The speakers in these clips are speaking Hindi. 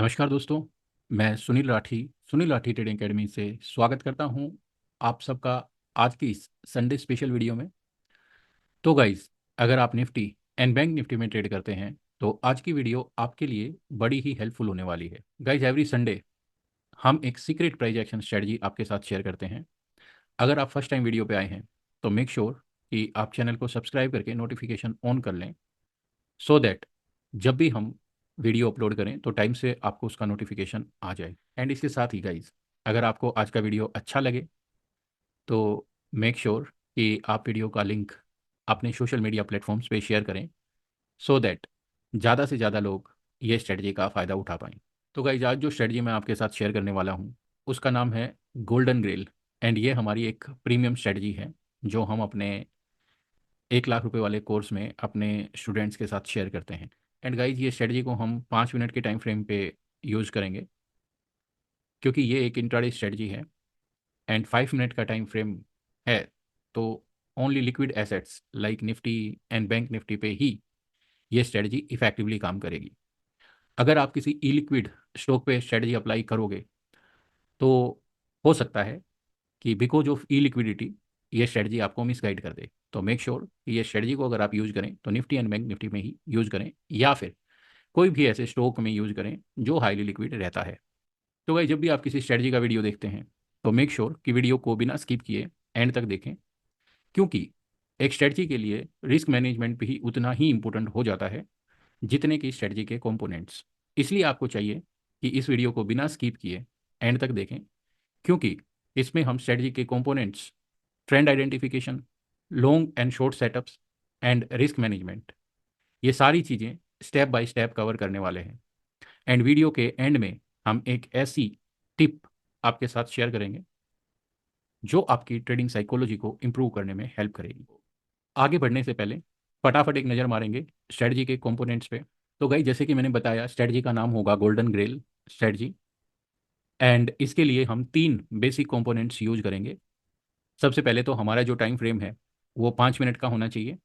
नमस्कार दोस्तों, मैं सुनील राठी ट्रेडिंग एकेडमी से स्वागत करता हूं आप सबका आज की इस संडे स्पेशल वीडियो में। तो गाइस, अगर आप निफ्टी एंड बैंक निफ्टी में ट्रेड करते हैं तो आज की वीडियो आपके लिए बड़ी ही हेल्पफुल होने वाली है। गाइस, एवरी संडे हम एक सीक्रेट प्राइस एक्शन स्ट्रेटजी आपके साथ शेयर करते हैं। अगर आप फर्स्ट टाइम वीडियो पे आए हैं तो मेक श्योर कि आप चैनल को सब्सक्राइब करके नोटिफिकेशन ऑन कर लें, सो दैट जब भी हम वीडियो अपलोड करें तो टाइम से आपको उसका नोटिफिकेशन आ जाए। एंड इसके साथ ही गाइज, अगर आपको आज का वीडियो अच्छा लगे तो मेक श्योर कि आप वीडियो का लिंक अपने सोशल मीडिया प्लेटफॉर्म्स पे शेयर करें, सो दैट ज़्यादा से ज़्यादा लोग ये स्ट्रेटजी का फ़ायदा उठा पाएँ। तो गाइज, आज जो स्ट्रेटजी मैं आपके साथ शेयर करने वाला हूँ उसका नाम है गोल्डन ग्रेल। एंड ये हमारी एक प्रीमियम स्ट्रेटजी है जो हम अपने 1 लाख रुपए वाले कोर्स में अपने स्टूडेंट्स के साथ शेयर करते हैं। एंड गाइज, ये स्ट्रेटजी को हम 5 मिनट के टाइम फ्रेम पे यूज़ करेंगे क्योंकि ये एक इंट्राडे स्ट्रेटजी है एंड 5 मिनट का टाइम फ्रेम है। तो only liquid assets like Nifty and bank Nifty पे ही ये स्ट्रेटजी इफेक्टिवली काम करेगी। अगर आप किसी ई लिक्विड स्टॉक पे स्ट्रेटजी अप्लाई करोगे तो हो सकता है कि बिकॉज ऑफ ई लिक्विडिटी ये स्ट्रेटजी आपको मिसगाइड कर दे। तो मेक श्योर कि ये स्ट्रेटजी को अगर आप यूज़ करें तो निफ्टी एंड बैंक निफ्टी में ही यूज़ करें, या फिर कोई भी ऐसे स्टॉक में यूज़ करें जो हाईली लिक्विड रहता है। तो भाई, जब भी आप किसी स्ट्रेटजी का वीडियो देखते हैं तो मेक श्योर कि वीडियो को बिना स्किप किए एंड तक देखें, क्योंकि एक स्ट्रेटजी के लिए रिस्क मैनेजमेंट भी उतना ही इंपॉर्टेंट हो जाता है जितने की स्ट्रेटजी के कंपोनेंट्स। इसलिए आपको चाहिए कि इस वीडियो को बिना स्किप किए एंड तक देखें, क्योंकि इसमें हम स्ट्रेटजी के components, trend identification, long and short setups and risk management, ये सारी चीज़ें स्टेप बाय स्टेप कवर करने वाले हैं। एंड वीडियो के एंड में हम एक ऐसी टिप आपके साथ शेयर करेंगे जो आपकी ट्रेडिंग साइकोलॉजी को इम्प्रूव करने में हेल्प करेगी। आगे बढ़ने से पहले फटाफट एक नज़र मारेंगे स्ट्रेटजी के कंपोनेंट्स पे। तो गई, जैसे कि मैंने बताया, स्ट्रेटजी का नाम होगा गोल्डन ग्रेल स्ट्रेटजी। एंड इसके लिए हम 3 बेसिक कंपोनेंट्स यूज करेंगे। सबसे पहले तो हमारा जो टाइम फ्रेम है वो 5 मिनट का होना चाहिए।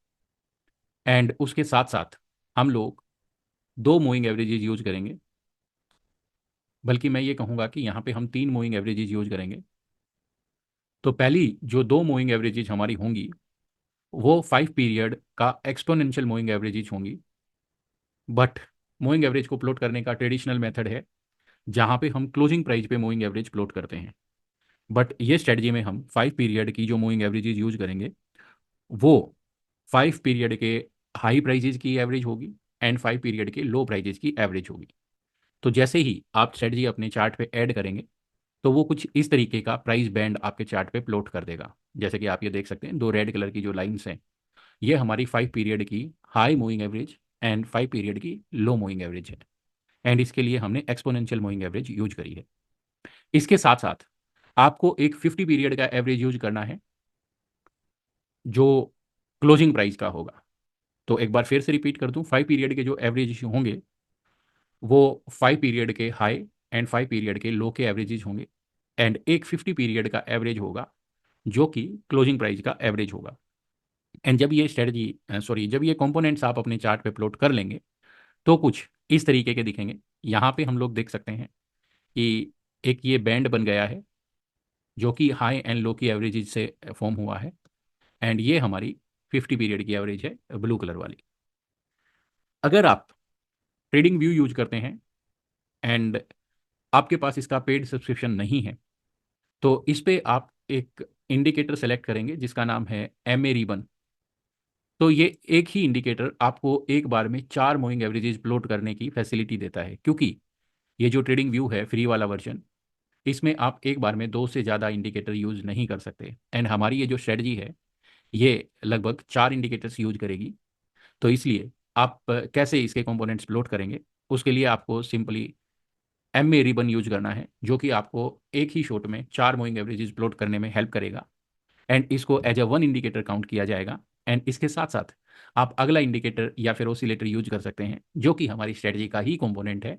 एंड उसके साथ साथ हम लोग 2 मूविंग एवरेजेस यूज करेंगे, बल्कि मैं ये कहूँगा कि यहाँ पे हम 3 मूविंग एवरेजेस यूज करेंगे। तो पहली जो 2 मूविंग एवरेजेज हमारी होंगी वो 5 पीरियड का एक्सपोनेंशियल मूविंग एवरेजेज होंगी। बट मूविंग एवरेज को प्लॉट करने का ट्रेडिशनल मेथड है जहाँ पे हम क्लोजिंग प्राइस पे मूविंग एवरेज प्लॉट करते हैं। बट ये स्ट्रेटजी में हम 5 पीरियड की जो मूविंग एवरेजेज यूज करेंगे वो 5 पीरियड के हाई प्राइजेज की एवरेज होगी एंड 5 पीरियड के लो प्राइजेज की एवरेज होगी। तो जैसे ही आप स्ट्रेटजी अपने चार्ट पे ऐड करेंगे तो वो कुछ इस तरीके का प्राइस बैंड आपके चार्ट पे प्लॉट कर देगा। जैसे कि आप ये देख सकते हैं, 2 रेड कलर की जो लाइंस हैं ये हमारी 5 पीरियड की high moving average and 5 period की लो मूविंग एवरेज है। एंड इसके लिए हमने एक्सपोनेंशियल मूविंग एवरेज यूज करी है। इसके साथ साथ आपको एक 50 पीरियड का एवरेज यूज करना है जो क्लोजिंग प्राइस का होगा। तो एक बार फिर से रिपीट कर दूं, 5 पीरियड के जो एवरेज होंगे वो 5 पीरियड के हाई एंड 5 पीरियड के लो के एवरेजेज होंगे। एंड एक 50 पीरियड का एवरेज होगा जो कि क्लोजिंग प्राइस का एवरेज होगा। एंड जब ये स्ट्रेटजी सॉरी जब ये कंपोनेंट्स आप अपने चार्ट पे प्लॉट कर लेंगे तो कुछ इस तरीके के दिखेंगे। यहाँ पे हम लोग देख सकते हैं कि एक ये बैंड बन गया है जो कि हाई एंड लो की एवरेजेज से फॉर्म हुआ है। एंड ये हमारी 50 पीरियड की एवरेज है, ब्लू कलर वाली। अगर आप ट्रेडिंग व्यू यूज करते हैं एंड आपके पास इसका पेड सब्सक्रिप्शन नहीं है तो इस पे आप एक इंडिकेटर सेलेक्ट करेंगे जिसका नाम है MA रिबन। तो ये एक ही इंडिकेटर आपको एक बार में 4 मूविंग एवरेजेस प्लॉट करने की फैसिलिटी देता है, क्योंकि ये जो ट्रेडिंग व्यू है फ्री वाला वर्जन, इसमें आप एक बार में 2 से ज़्यादा इंडिकेटर यूज नहीं कर सकते। एंड हमारी ये जो स्ट्रेटजी है ये लगभग 4 इंडिकेटर्स यूज करेगी। तो इसलिए आप कैसे इसके कंपोनेंट्स प्लॉट करेंगे, उसके लिए आपको सिंपली MA रिबन यूज करना है जो कि आपको एक ही शॉट में 4 मूविंग एवरेजेस प्लॉट करने में हेल्प करेगा। एंड इसको as a one indicator count किया जाएगा। एंड इसके साथ साथ आप अगला इंडिकेटर या फिर ओसिलेटर यूज कर सकते हैं जो कि हमारी स्ट्रेटजी का ही कंपोनेंट है।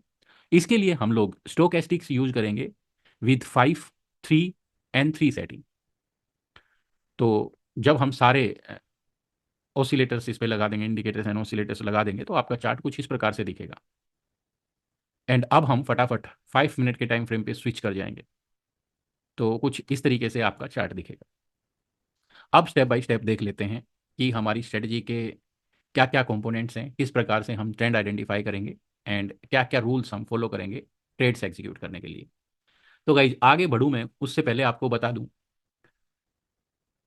इसके लिए हम लोग स्टोकेस्टिक्स यूज करेंगे विद 5, 3 एंड 3 सेटिंग। तो जब हम सारे ओसिलेटर्स इस पे लगा देंगे, इंडिकेटर्स एंड ओसिलेटर्स लगा देंगे, तो आपका चार्ट कुछ इस प्रकार से दिखेगा। एंड अब हम फटाफट 5 मिनट के टाइम फ्रेम पे स्विच कर जाएंगे। तो कुछ इस तरीके से आपका चार्ट दिखेगा। अब स्टेप बाय स्टेप देख लेते हैं कि हमारी स्ट्रेटजी के क्या क्या कंपोनेंट्स हैं, किस प्रकार से हम ट्रेंड आइडेंटिफाई करेंगे एंड क्या क्या रूल्स हम फॉलो करेंगे ट्रेड्स एग्जीक्यूट करने के लिए। तो गाइज आगे बढ़ूँ मैं उससे पहले आपको बता दूं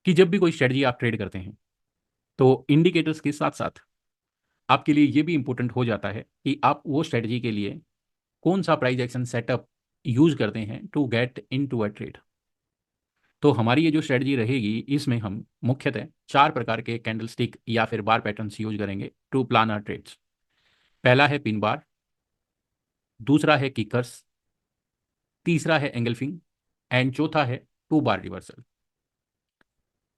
कि जब भी कोई स्ट्रेटजी आप ट्रेड करते हैं तो इंडिकेटर्स के साथ साथ आपके लिए ये भी इंपॉर्टेंट हो जाता है कि आप वो स्ट्रेटजी के लिए कौन सा प्राइस एक्शन सेटअप यूज करते हैं to get into a trade. तो हमारी ये जो स्ट्रेटजी रहेगी इसमें हम मुख्यतः 4 प्रकार के कैंडल स्टिक या फिर बार पैटर्न्स यूज करेंगे टू प्लान आर ट्रेड्स। पहला है पिन बार, दूसरा है किकर्स, तीसरा है एंगल्फिंग एंड चौथा है 2 बार रिवर्सल।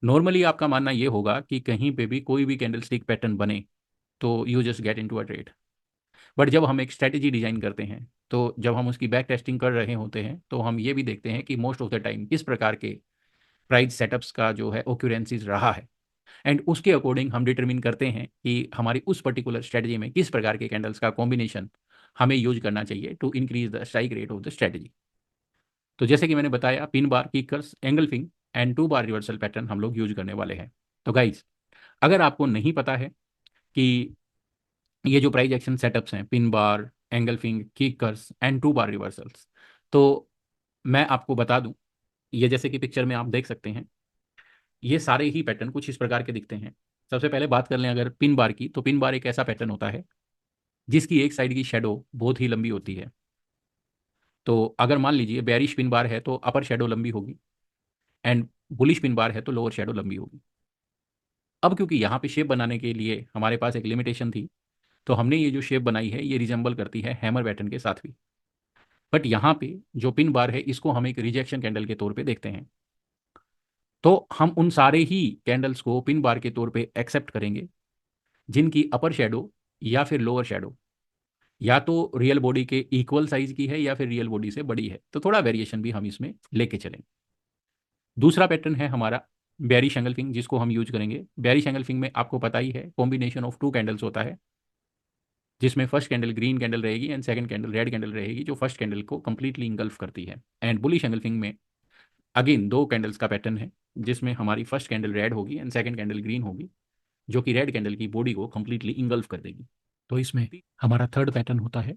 नॉर्मली आपका मानना ये होगा कि कहीं पे भी कोई भी कैंडल स्टिक पैटर्न बने तो you just get into a trade. But जब हम एक स्ट्रेटजी डिजाइन करते हैं तो जब हम उसकी बैक टेस्टिंग कर रहे होते हैं तो हम ये भी देखते हैं कि मोस्ट ऑफ द टाइम किस प्रकार के प्राइस सेटअप्स का जो है ओक्यूरेंसीज रहा है एंड उसके अकॉर्डिंग हम डिटरमिन करते हैं कि हमारी उस पर्टिकुलर स्ट्रेटजी में किस प्रकार के कैंडल्स का कॉम्बिनेशन हमें यूज करना चाहिए to increase the strike rate of the strategy. तो जैसे कि मैंने बताया pin bar, kickers, engulfing and 2 bar reversal pattern हम लोग यूज करने वाले हैं। तो गाइज अगर आपको नहीं पता है कि ये जो प्राइस एक्शन सेटअप्स हैं pin bar, engulfing, किकर्स and 2 bar reversals, तो मैं आपको बता दूं, ये जैसे कि पिक्चर में आप देख सकते हैं ये सारे ही पैटर्न कुछ इस प्रकार के दिखते हैं। सबसे पहले बात कर लें अगर पिन बार की, तो पिन बार एक ऐसा पैटर्न होता है जिसकी एक साइड की शेडो बहुत ही लंबी होती है। तो अगर मान लीजिए बेरिश पिन बार है तो अपर शेडो लंबी होगी एंड बुलिश पिन बार है तो लोअर शेडो लंबी होगी। अब क्योंकि यहाँ पे शेप बनाने के लिए हमारे पास एक लिमिटेशन थी तो हमने ये जो शेप बनाई है ये रिजेंबल करती है हैमर पैटर्न के साथ भी। बट यहाँ पे जो पिन बार है इसको हम एक रिजेक्शन कैंडल के तौर पे देखते हैं। तो हम उन सारे ही कैंडल्स को पिन बार के तौर पे एक्सेप्ट करेंगे जिनकी अपर शेडो या फिर लोअर शेडो या तो रियल बॉडी के इक्वल साइज की है या फिर रियल बॉडी से बड़ी है, तो थोड़ा वेरिएशन भी हम इसमें लेके चलेंगे। दूसरा पैटर्न है हमारा बेरिश एंगल्फिंग जिसको हम यूज करेंगे। बेरिश एंगल्फिंग में आपको पता ही है कॉम्बिनेशन ऑफ 2 कैंडल्स होता है जिसमें फर्स्ट कैंडल ग्रीन कैंडल रहेगी and second candle red candle रहेगी जो फर्स्ट कैंडल को कंप्लीटली इंगल्फ करती है। एंड बुलिश एंगल्फिंग में अगेन 2 कैंडल्स का पैटर्न है जिसमें हमारी फर्स्ट कैंडल रेड होगी एंड सेकंड कैंडल ग्रीन होगी जो कि रेड कैंडल की बॉडी को कंप्लीटली इंगल्फ कर देगी। तो इसमें हमारा थर्ड पैटर्न होता है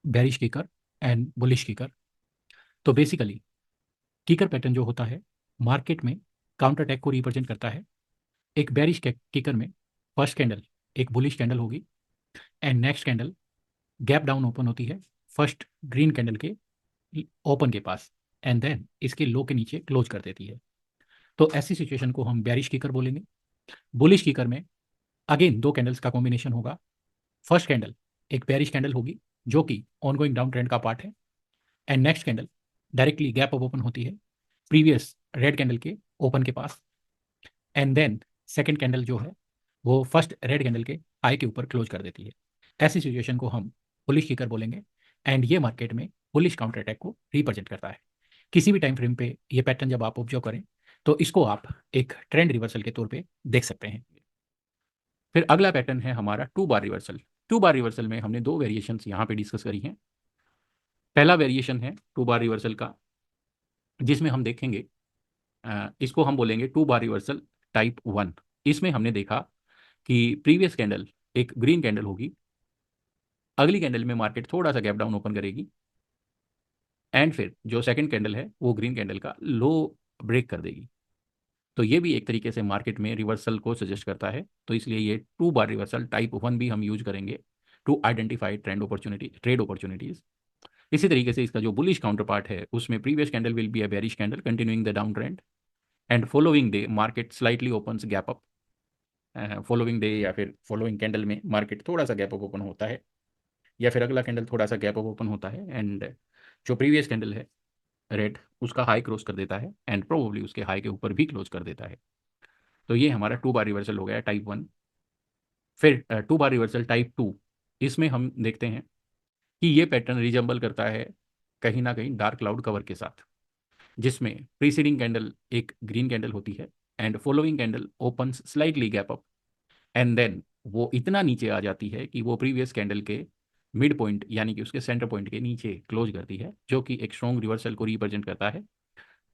bearish kicker and bullish kicker. तो बेसिकली किकर पैटर्न जो होता है मार्केट में काउंटर अटैक को रिप्रेजेंट करता है। एक बेरिश किकर में फर्स्ट कैंडल एक बुलिश कैंडल होगी and next candle gap down open होती है फर्स्ट ग्रीन कैंडल के ओपन के पास एंड देन इसके लो के नीचे क्लोज कर देती है। तो ऐसी सिचुएशन को हम बेरिश किकर बोलेंगे। बुलिश किकर में अगेन 2 कैंडल्स का कॉम्बिनेशन होगा। फर्स्ट कैंडल एक बेरिश कैंडल होगी जो कि ऑनगोइंग डाउन ट्रेंड का पार्ट है and next candle directly gap up open होती है प्रीवियस रेड कैंडल के ओपन के पास एंड देन सेकंड कैंडल जो है वो फर्स्ट रेड कैंडल के हाई के ऊपर क्लोज कर देती है। ऐसी सिचुएशन को हम बुलिश किकर बोलेंगे एंड ये मार्केट में बुलिश काउंटर अटैक को रिप्रेजेंट करता है। किसी भी टाइम फ्रेम पे ये पैटर्न जब आप ऑब्जर्व करें तो इसको आप एक ट्रेंड रिवर्सल के तौर पे देख सकते हैं। फिर अगला पैटर्न है हमारा 2 बार रिवर्सल। 2 बार रिवर्सल में हमने 2 वेरिएशंस यहाँ पे डिस्कस करी हैं। पहला वेरिएशन है 2 बार रिवर्सल का जिसमें हम देखेंगे इसको हम बोलेंगे 2 बार रिवर्सल टाइप 1। इसमें हमने देखा कि प्रीवियस कैंडल एक ग्रीन कैंडल होगी, अगली कैंडल में मार्केट थोड़ा सा गैप डाउन ओपन करेगी एंड फिर जो सेकंड कैंडल है वो ग्रीन कैंडल का लो ब्रेक कर देगी। तो ये भी एक तरीके से मार्केट में रिवर्सल को सजेस्ट करता है। तो इसलिए ये 2 बार रिवर्सल टाइप 1 भी हम यूज करेंगे टू आइडेंटिफाई ट्रेड अपॉर्चुनिटीज। इसी तरीके से इसका जो बुलिश काउंटर पार्ट है उसमें previous candle will be a bearish candle continuing the down trend and following day market slightly opens gap up. Following day या फिर फॉलोइंग कैंडल में मार्केट थोड़ा सा गैप अप ओपन होता है या फिर अगला कैंडल थोड़ा सा गैप अप ओपन होता है एंड जो प्रीवियस कैंडल है रेड उसका हाई क्रॉस कर देता है एंड प्रोबेबली उसके हाई के ऊपर भी क्लोज कर देता है। तो ये हमारा 2 बार रिवर्सल हो गया टाइप 1। फिर 2 बार रिवर्सल टाइप 2, इसमें हम देखते हैं कि ये पैटर्न रिजेंबल करता है कहीं ना कहीं डार्क क्लाउड कवर के साथ जिसमें प्रीसीडिंग कैंडल एक ग्रीन कैंडल होती है and following candle opens slightly gap up and then वो इतना नीचे आ जाती है कि वो प्रीवियस कैंडल के मिड पॉइंट यानी कि उसके सेंटर पॉइंट के नीचे क्लोज करती है, जो कि एक स्ट्रॉन्ग रिवर्सल को रिप्रेजेंट करता है।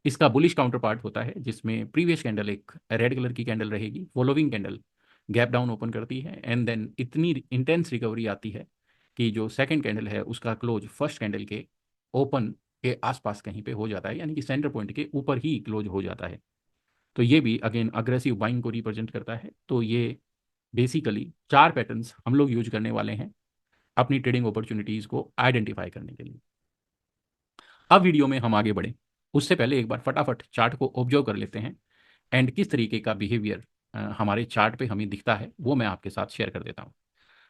इसका बुलिश काउंटर पार्ट होता है जिसमें प्रीवियस कैंडल एक रेड कलर की कैंडल रहेगी, following candle gap down open करती है एंड देन इतनी इंटेंस रिकवरी आती है कि जो सेकंड कैंडल है उसका क्लोज फर्स्ट कैंडल के ओपन के आसपास कहीं पे हो जाता है, यानी कि सेंटर पॉइंट के ऊपर ही क्लोज हो जाता है। तो ये भी अगेन अग्रेसिव बाइंग को रिप्रेजेंट करता है। तो ये बेसिकली चार पैटर्न्स हम लोग यूज करने वाले हैं अपनी ट्रेडिंग अपॉर्चुनिटीज़ को आइडेंटिफाई करने के लिए। अब वीडियो में हम आगे बढ़े उससे पहले एक बार फटाफट चार्ट को ऑब्जर्व कर लेते हैं एंड किस तरीके का बिहेवियर हमारे चार्ट पे हमें दिखता है वो मैं आपके साथ शेयर कर देता हूँ।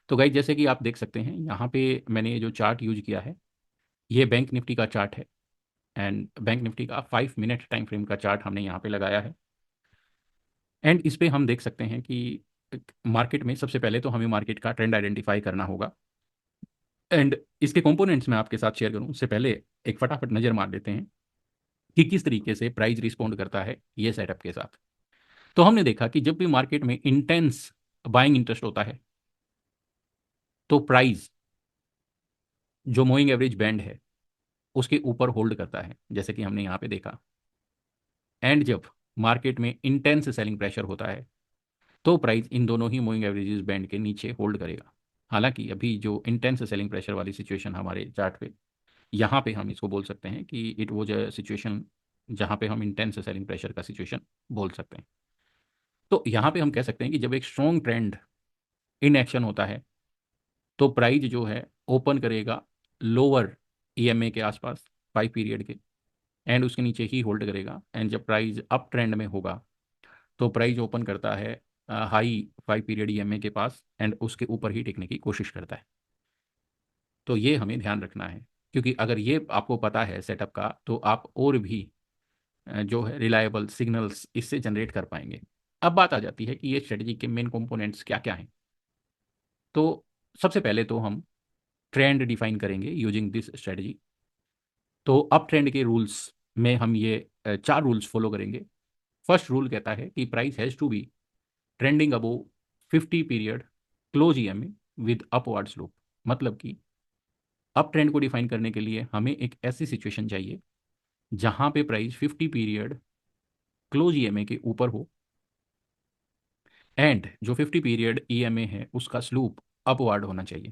तो गाइस जैसे कि आप देख सकते हैं यहाँ पे मैंने ये जो चार्ट यूज किया है ये बैंक निफ्टी का चार्ट है एंड बैंक निफ्टी का 5 मिनट टाइम फ्रेम का चार्ट हमने यहाँ पे लगाया है। एंड इस पे हम देख सकते हैं कि मार्केट में सबसे पहले तो हमें मार्केट का ट्रेंड आइडेंटिफाई करना होगा एंड इसके कंपोनेंट्स मैं आपके साथ शेयर करूँ उससे पहले एक फटाफट नज़र मार लेते हैं कि किस तरीके से प्राइस रिस्पॉन्ड करता है ये सेटअप के साथ। तो हमने देखा कि जब भी मार्केट में इंटेंस बाइंग इंटरेस्ट होता है तो प्राइस जो मूविंग एवरेज बैंड है उसके ऊपर होल्ड करता है, जैसे कि हमने यहाँ पे देखा। एंड जब मार्केट में इंटेंस सेलिंग प्रेशर होता है तो प्राइस इन दोनों ही मूविंग एवरेजेस बैंड के नीचे होल्ड करेगा। हालांकि अभी जो इंटेंस सेलिंग प्रेशर वाली सिचुएशन हमारे चार्ट पे, यहाँ पे हम इसको बोल सकते हैं कि इट वॉज अ सिचुएशन जहाँ पे हम इंटेंस सेलिंग प्रेशर का सिचुएशन बोल सकते हैं। तो यहाँ पे हम कह सकते हैं कि जब एक स्ट्रॉन्ग ट्रेंड इन एक्शन होता है तो प्राइस जो है ओपन करेगा लोअर ईएमए के आसपास 5 पीरियड के एंड उसके नीचे ही होल्ड करेगा। एंड जब प्राइस अप ट्रेंड में होगा तो प्राइस ओपन करता है हाई 5 पीरियड ईएमए के पास एंड उसके ऊपर ही टिकने की कोशिश करता है। तो ये हमें ध्यान रखना है, क्योंकि अगर ये आपको पता है सेटअप का तो आप और भी जो है रिलायबल सिग्नल्स इससे जनरेट कर पाएंगे। अब बात आ जाती है कि ये स्ट्रेटजी के मेन कंपोनेंट्स क्या क्या हैं। तो सबसे पहले तो हम ट्रेंड डिफाइन करेंगे यूजिंग दिस स्ट्रेटजी। तो अप ट्रेंड के रूल्स में हम ये चार रूल्स फॉलो करेंगे। फर्स्ट रूल कहता है कि price has to be trending above 50 period close EMA with upward slope. मतलब कि अप ट्रेंड को डिफाइन करने के लिए हमें एक ऐसी सिचुएशन चाहिए जहां पे प्राइस 50 पीरियड क्लोज ईएमए के ऊपर हो एंड जो 50 पीरियड ईएमए है उसका स्लूप अपवर्ड होना चाहिए।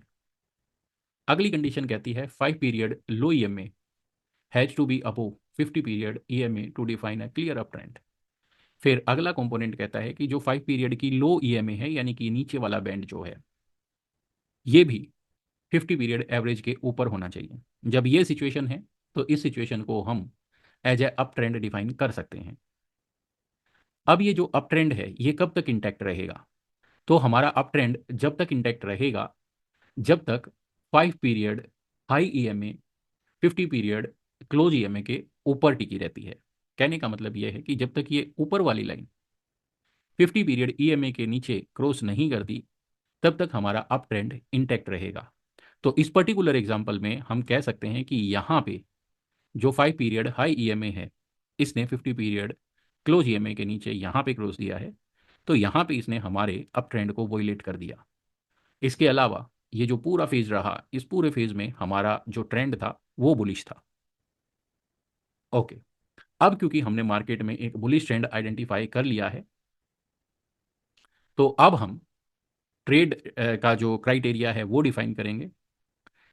अगली कंडीशन कहती है 5 period low EMA has to be above 50 period EMA to define a clear up trend. फिर अगला कंपोनेंट कहता है कि जो 5 पीरियड की लो ईएमए है यानी कि नीचे वाला बैंड जो है ये भी 50 पीरियड एवरेज के ऊपर होना चाहिए। जब ये सिचुएशन है तो इस सिचुएशन को हम as a up trend define कर सकते हैं। अब ये जो अप ट्रेंड है ये कब तक इंटैक्ट रहेगा? तो हमारा अप ट्रेंड जब तक इंटैक्ट रहेगा जब तक 5 period high EMA 50 period close EMA के ऊपर टिकी रहती है। कहने का मतलब यह है कि जब तक ये ऊपर वाली लाइन 50 पीरियड ईएमए के नीचे क्रॉस नहीं करती तब तक हमारा अप ट्रेंड इंटैक्ट रहेगा। तो इस पर्टिकुलर एग्जांपल में हम कह सकते हैं कि यहाँ पे जो 5 पीरियड हाई ईएमए है इसने 50 पीरियड क्लोज ईएमए के नीचे यहाँ पे क्रॉस दिया है, तो यहाँ पे इसने हमारे अप ट्रेंड को वोलेट कर दिया। इसके अलावा ये जो पूरा फेज रहा इस पूरे फेज में हमारा जो ट्रेंड था वो बुलिश था। ओके, अब क्योंकि हमने मार्केट में एक बुलिश ट्रेंड आइडेंटिफाई कर लिया है तो अब हम ट्रेड का जो क्राइटेरिया है वो डिफाइन करेंगे।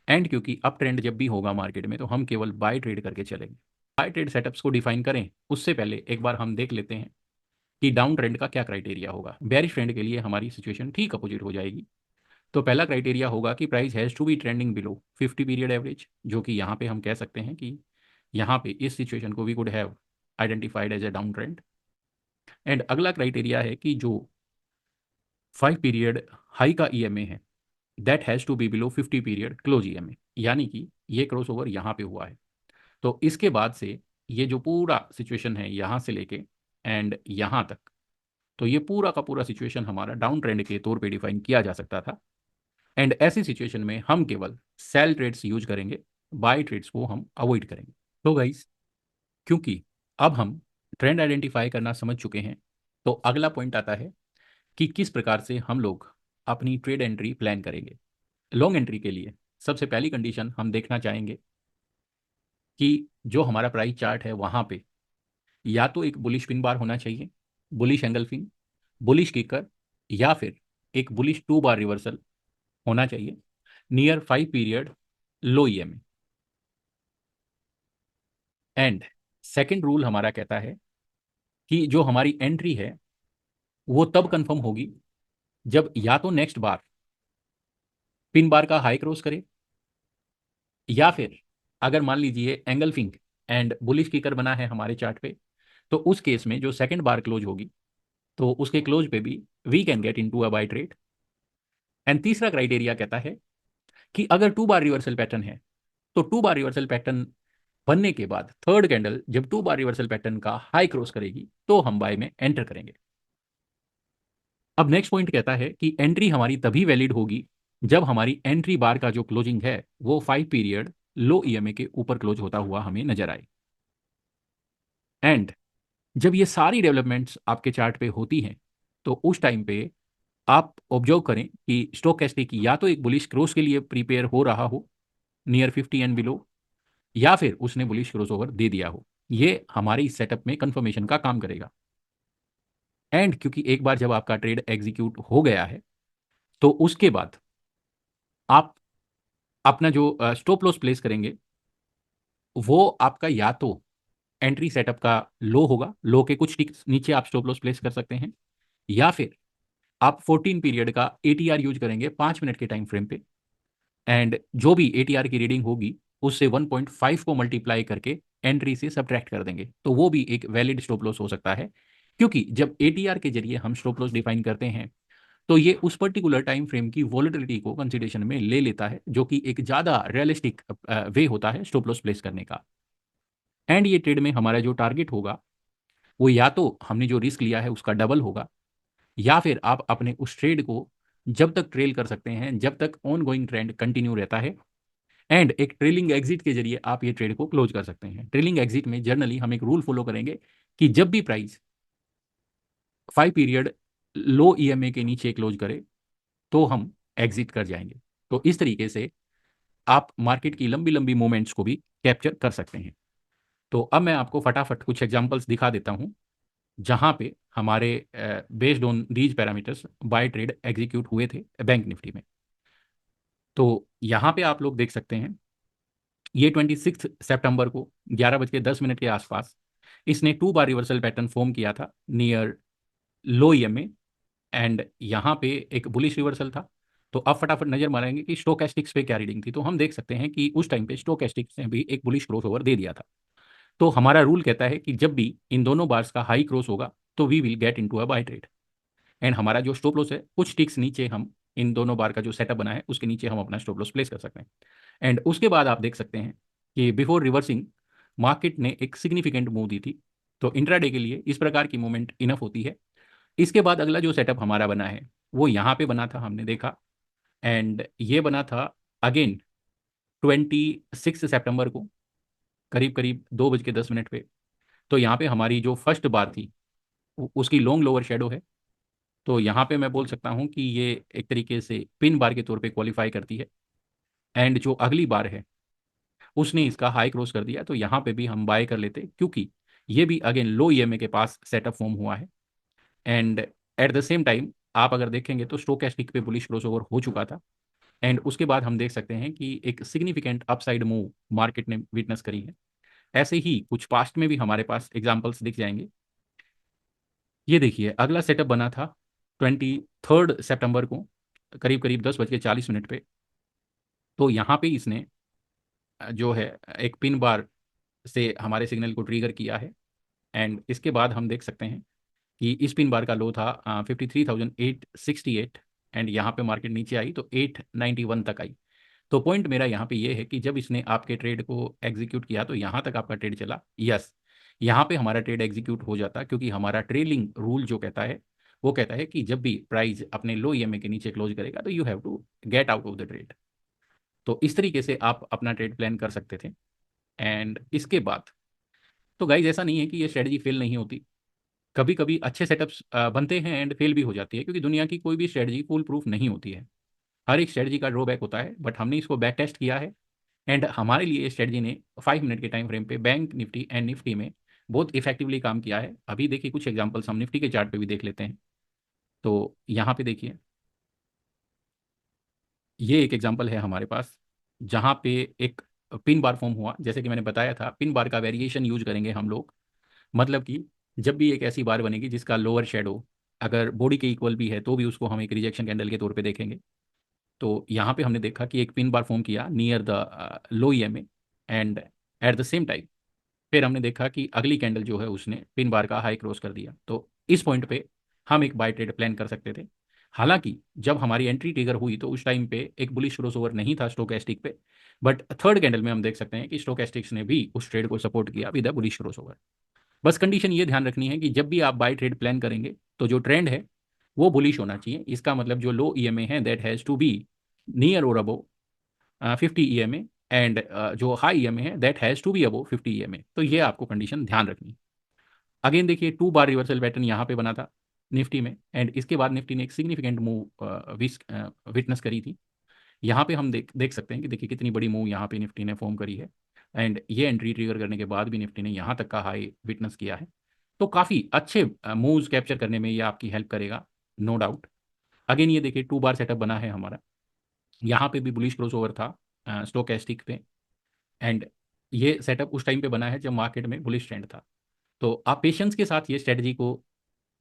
एंड क्योंकि अप ट्रेंड जब भी होगा मार्केट में तो हम केवल बाय ट्रेड करके चलेंगे। बाय ट्रेड सेटअप्स को डिफाइन करें उससे पहले एक बार हम देख लेते हैं कि डाउन ट्रेंड का क्या क्राइटेरिया होगा। बेरिश ट्रेंड के लिए हमारी सिचुएशन ठीक अपोजिट हो जाएगी। तो पहला क्राइटेरिया होगा कि price has to be trending below 50 period average, जो कि यहाँ पे हम कह सकते हैं कि यहाँ पे इस सिचुएशन को we could have identified as a down trend. And अगला क्राइटेरिया है कि जो 5 पीरियड हाई का ईएमए है that has to be below 50 period close EMA, यानी कि ये क्रॉस ओवर यहाँ पे हुआ है। तो इसके बाद से ये जो पूरा सिचुएशन है यहाँ से लेके एंड यहाँ तक, तो ये पूरा का पूरा सिचुएशन हमारा डाउन ट्रेंड के तौर पे डिफाइन किया जा सकता था। एंड ऐसी सिचुएशन में हम केवल सेल ट्रेड्स यूज करेंगे, बाय ट्रेड्स को हम अवॉइड करेंगे। तो गाइस क्योंकि अब हम ट्रेंड आइडेंटिफाई करना समझ चुके हैं तो अगला पॉइंट आता है कि किस प्रकार से हम लोग अपनी ट्रेड एंट्री प्लान करेंगे। लॉन्ग एंट्री के लिए सबसे पहली कंडीशन हम देखना चाहेंगे कि जो हमारा प्राइस चार्ट है वहाँ पे या तो एक बुलिश पिन बार होना चाहिए, बुलिश एंगल्फिंग, बुलिश किकर, या फिर एक बुलिश 2 बार रिवर्सल होना चाहिए near 5 period low EMA. And second rule हमारा कहता है कि जो हमारी एंट्री है वो तब कंफर्म होगी जब या तो नेक्स्ट बार पिन बार का हाई क्रॉस करे, या फिर अगर मान लीजिए एंगल्फिंग एंड बुलिश किकर बना है हमारे चार्ट पे, तो उस केस में जो सेकंड बार क्लोज होगी तो उसके क्लोज पे भी we can get into a buy trade. And तीसरा क्राइटेरिया कहता है कि अगर 2 बार रिवर्सल पैटर्न है तो 2 बार रिवर्सल पैटर्न बनने के बाद थर्ड कैंडल जब 2 बार रिवर्सल पैटर्न का हाई क्रॉस करेगी तो हम बाय में एंटर करेंगे। अब नेक्स्ट पॉइंट कहता है कि एंट्री हमारी तभी वैलिड होगी जब हमारी एंट्री बार का जो क्लोजिंग है वो 5 पीरियड लो ईएमए के ऊपर क्लोज होता हुआ हमें नजर आए। एंड जब ये सारी डेवलपमेंट्स आपके चार्ट पे होती हैं तो उस टाइम पे आप ऑब्जर्व करें कि स्टोकेस्टिक या तो एक बुलिश क्रॉस के लिए प्रिपेयर हो रहा हो नियर 50 एंड बिलो, या फिर उसने बुलिश क्रॉस ओवर दे दिया हो। ये हमारे इस सेटअप में कंफर्मेशन का काम करेगा। एंड क्योंकि एक बार जब आपका ट्रेड एग्जीक्यूट हो गया है तो उसके बाद आप अपना जो स्टॉप लॉस प्लेस करेंगे वो आपका या तो एंट्री सेटअप का लो होगा, लो के कुछ टिक्स नीचे आप स्टॉप लॉस प्लेस कर सकते हैं, या फिर आप 14 पीरियड का एटीआर यूज करेंगे 5 मिनट के टाइम फ्रेम पे। एंड जो भी एटीआर की रीडिंग होगी उससे 1.5 को मल्टीप्लाई करके एंट्री से सब्ट्रैक्ट कर देंगे, तो वो भी एक वैलिड स्टॉप लॉस हो सकता है। क्योंकि जब एटीआर के जरिए हम स्टॉप लॉस डिफाइन करते हैं तो ये उस पर्टिकुलर टाइम फ्रेम की वॉलेटिलिटी को कंसिडरेशन में ले लेता है, जो कि एक ज़्यादा रियलिस्टिक वे होता है स्टॉप लॉस प्लेस करने का। एंड ये ट्रेड में हमारा जो टारगेट होगा वो या तो हमने जो रिस्क लिया है उसका डबल होगा, या फिर आप अपने उस ट्रेड को जब तक ट्रेल कर सकते हैं जब तक ऑन गोइंग ट्रेंड कंटिन्यू रहता है। एंड एक ट्रेलिंग एग्जिट के जरिए आप ये ट्रेड को क्लोज कर सकते हैं। ट्रेलिंग एग्जिट में जनरली हम एक रूल फॉलो करेंगे कि जब भी प्राइस 5 पीरियड लो ईएमए के नीचे क्लोज करे तो हम एग्जिट कर जाएंगे। तो इस तरीके से आप मार्केट की लंबी लंबी मूवमेंट्स को भी कैप्चर कर सकते हैं। तो अब मैं आपको फटाफट कुछ एग्जांपल्स दिखा देता हूं जहां पे हमारे based on these parameters buy trade execute हुए थे बैंक निफ्टी में। तो यहाँ पे आप लोग देख सकते हैं ये 26 सितंबर को 11:10 के आसपास इसने 2 बार रिवर्सल पैटर्न फॉर्म किया था नियर लो ईएमए। एंड यहाँ पे एक बुलिश रिवर्सल था। तो अब फटाफट नजर मारेंगे कि स्टोकेस्टिक्स पे क्या रीडिंग थी, तो हम देख सकते हैं कि उस टाइम पे स्टोकेस्टिक्स ने भी एक बुलिश क्रॉस ओवर दे दिया था। तो हमारा रूल कहता है कि जब भी इन दोनों बार्स का हाई क्रॉस होगा तो we will get into a buy trade. And हमारा जो स्टॉप लॉस है कुछ टिक्स नीचे हम इन दोनों बार का जो सेटअप बना है उसके नीचे हम अपना स्टॉप लॉस प्लेस कर सकते हैं। एंड उसके बाद आप देख सकते हैं कि बिफोर रिवर्सिंग मार्केट ने एक सिग्निफिकेंट मूव दी थी। तो इंट्राडे के लिए इस प्रकार की मूवमेंट इनफ होती है। इसके बाद अगला जो सेटअप हमारा बना है वो यहाँ पे बना था, हमने देखा। एंड ये बना था अगेन 26 सितंबर को करीब करीब 2:10 पे। तो यहाँ पे हमारी जो फर्स्ट बार थी उसकी लॉन्ग लोअर शेडो है। तो यहाँ पे मैं बोल सकता हूँ कि ये एक तरीके से पिन बार के तौर पे क्वालिफाई करती है। एंड जो अगली बार है उसने इसका हाई क्रॉस कर दिया, तो यहाँ पे भी हम बाय कर लेते क्योंकि ये भी अगेन लो ईएमए के पास सेटअप फॉर्म हुआ है। And at the same time आप अगर देखेंगे तो स्टोकेस्टिक पे बुलिश क्रॉस ओवर हो चुका था। एंड उसके बाद हम देख सकते हैं कि एक सिग्निफिकेंट अपसाइड मूव मार्केट ने विटनेस करी है। ऐसे ही कुछ पास्ट में भी हमारे पास एग्जाम्पल्स दिख जाएंगे। ये देखिए अगला सेटअप बना था 23 सितंबर को करीब करीब 10:40 पे। तो यहाँ पे इसने जो है एक पिन बार से हमारे सिग्नल को ट्रिगर किया है। एंड इसके बाद हम देख सकते हैं कि इस पिन बार का लो था 53,868। एंड यहाँ पे मार्केट नीचे आई तो 891 तक आई। तो पॉइंट मेरा यहाँ पे ये है कि जब इसने आपके ट्रेड को एग्जीक्यूट किया तो यहाँ तक आपका ट्रेड चला, यस यहाँ पे हमारा ट्रेड एग्जीक्यूट हो जाता क्योंकि हमारा ट्रेलिंग रूल जो कहता है वो कहता है कि जब भी प्राइस अपने लो ईएमए के नीचे क्लोज करेगा तो you have to get out of the trade. तो इस तरीके से आप अपना ट्रेड प्लान कर सकते थे। एंड इसके बाद तो गाइज ऐसा नहीं है कि ये स्ट्रेटजी फेल नहीं होती। कभी कभी अच्छे सेटअप्स बनते हैं एंड फेल भी हो जाती है, क्योंकि दुनिया की कोई भी स्ट्रेटजी फुल प्रूफ नहीं होती है। हर एक स्ट्रेटजी का ड्रॉबैक होता है, बट हमने इसको बैक टेस्ट किया है एंड हमारे लिए स्ट्रेटजी ने 5 मिनट के टाइम फ्रेम पे बैंक निफ्टी एंड निफ्टी में बहुत इफेक्टिवली काम किया है। अभी देखिए कुछ एग्जांपल्स हम निफ्टी के चार्ट पे भी देख लेते हैं। तो यहाँ पे देखिए, ये एक एग्जांपल है हमारे पास जहाँ पे एक पिन बार फॉर्म हुआ। जैसे कि मैंने बताया था, पिन बार का वेरिएशन यूज करेंगे हम लोग। मतलब कि जब भी एक ऐसी बार बनेगी जिसका लोअर शेडो अगर बॉडी के इक्वल भी है तो भी उसको हम एक रिजेक्शन कैंडल के तौर पे देखेंगे। तो यहाँ पे हमने देखा कि एक पिन बार फॉर्म किया near the low EMA and at the same time फिर हमने देखा कि अगली कैंडल जो है उसने पिन बार का हाई क्रॉस कर दिया। तो इस पॉइंट पे हम एक बाय ट्रेड प्लान कर सकते थे। हालांकि जब हमारी एंट्री ट्रिगर हुई तो उस टाइम पे एक बुलिश क्रॉसओवर नहीं था स्टोकेस्टिक पे, बट थर्ड कैंडल में हम देख सकते हैं कि स्टोकेस्टिक्स ने भी उस ट्रेड को सपोर्ट किया विद अ बुलिश क्रॉसओवर। बस कंडीशन ये ध्यान रखनी है कि जब भी आप बाय ट्रेड प्लान करेंगे तो जो ट्रेंड है वो बुलिश होना चाहिए। इसका मतलब जो लो ईएमए है that has to be near और अबो 50 EMA एंड जो हाई ईएमए है that has to be above 50 EMA। तो ये आपको कंडीशन ध्यान रखनी है। अगेन देखिए 2 बार रिवर्सल पैटर्न यहाँ पे बना था निफ्टी में एंड इसके बाद निफ्टी ने एक सिग्निफिकेंट मूव विटनेस करी थी। यहाँ पे हम देख देख सकते हैं कि देखिए कितनी बड़ी मूव यहाँ पे निफ्टी ने फॉर्म करी है एंड ये एंट्री ट्रिगर करने के बाद भी निफ्टी ने यहाँ तक का हाई विटनेस किया है। तो काफ़ी अच्छे मूव्स कैप्चर करने में ये आपकी हेल्प करेगा, नो डाउट। अगेन ये देखिए 2 बार सेटअप बना है हमारा। यहाँ पे भी बुलिश क्रॉसओवर था स्टोकेस्टिक पे एंड ये सेटअप उस टाइम पे बना है जब मार्केट में बुलिश ट्रेंड था। तो आप पेशेंस के साथ ये स्ट्रेटजी को